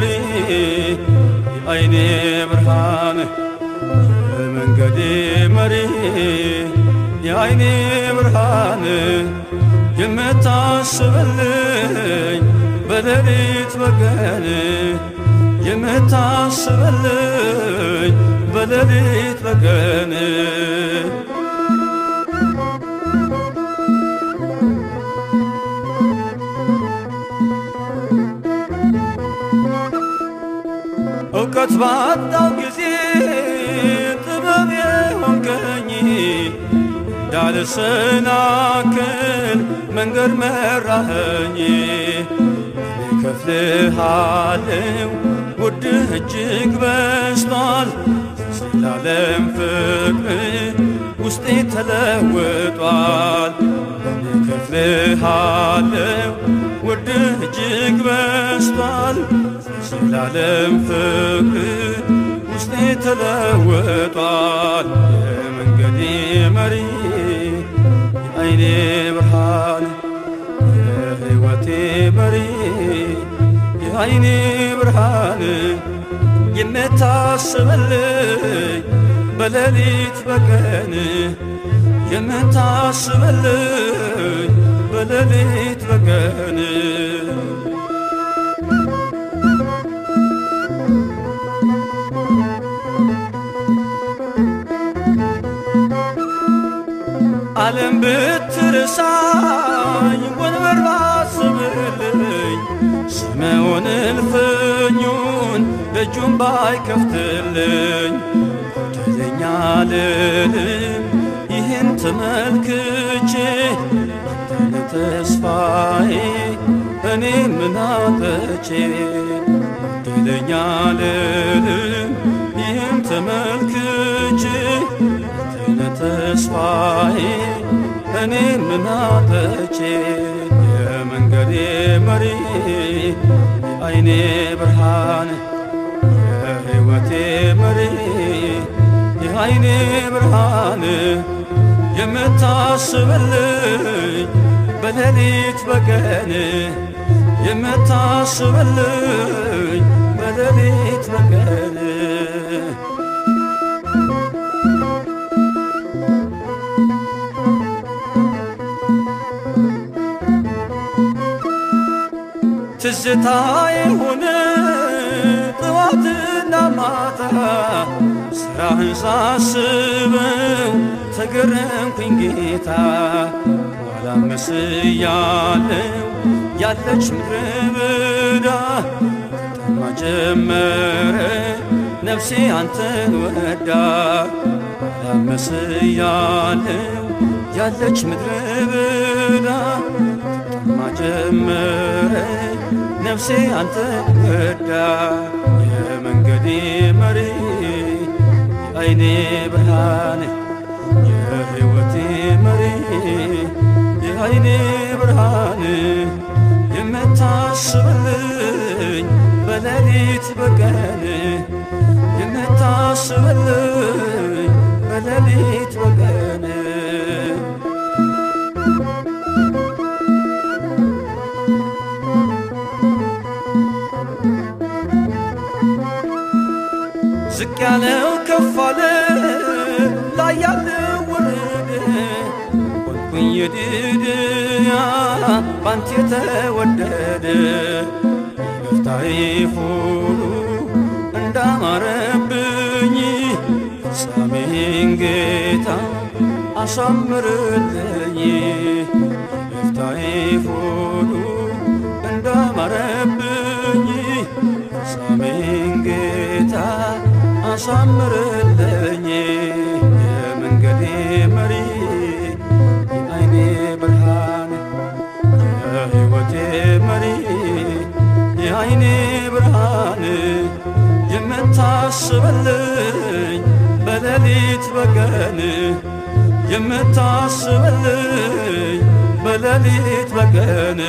መሪ የዓይኔ ብርሃን የመንገዴ መሪ የዓይኔ ብርሃን የምታስብልኝ በሌሊት በቀን የምታስብልኝ በሌሊት በቀን እውቀት ባጣው ጊዜ ጥበብ የሆንከኝ እንዳልሰናክል መንገድ መራኸኝ እከፍልሃለሁ ውድህ እጅግ በዝቷል ዘላለም ፍቅር ውስጤ ተለውጧል እከፍልሃለሁ ውድህ እጅግ በዝቷል ዘላለም ፍቅር ውስጤ ተለውጧል የመንገዴ መሪ የዓይኔ ብርሃን የሕይወቴ መሪ የዓይኔ ብርሃን የምታስብልኝ በሌሊት በቀን የምታስብልኝ በሌሊት በቀን ዓለም ብትረሳኝ ወንበር ባስብልኝ ስምዖን እልፍኙን ደጁን ባይከፍትልኝ በደለኛ ልልም ይህን ተመልክቼ አንተነ ተስፋዬ እኔ ምን አጥቼ በደለኛ ልልም ይህን ተመልክቼ አንተነ ተስፋዬ እኔ ምን አጥቼ የመንገዴ መሪ የዓይኔ ብርሃን የሕይወቴ መሪ የዓይኔ ብርሃን የምታስብልኝ በሌሊት በቀን የምታስብልኝ በሌሊት በቀን ትዝታዬ ሆነ ጠዋትና ማታ ስራህን ሳስበው ተገረምኩኝ ጌታ ኋላም መስያለው ያለች ምድረ በዳ ከተማ ጀመረ ነፍሴ አንተን ወዳ ኋላም መስያለው ያለች ምድረ በዳ ከተማ ጀመረ ነፍሴ አንተን ወዳ የመንገዴ መሪ የዓይኔ ብርሃን የሕይወቴ መሪ የዓይኔ ብርሃን የምታስብልኝ በሌሊት በቀን የምታስብልኝ በሌሊት በቀን ዝቅ ያለው ከፍ አለ ላይ ያለው ወረደ ሆንኩኝ የድድያ ባንተ የተወደደ የበፍታዬ ፉሩ እንዳማረብኝ ፍጻሜን ጌታ አሳምርልኝ የበፍታዬ ፉሩ እንዳማረብኝ ፍጻሜን ጌታ አሳምርልኝ የመንገዴ መሪ የዓይኔ ብርሃን የሕይወቴ መሪ የዓይኔ ብርሃን የምታስብልኝ በሌሊት በቀን የምታስብልኝ በሌሊት በቀን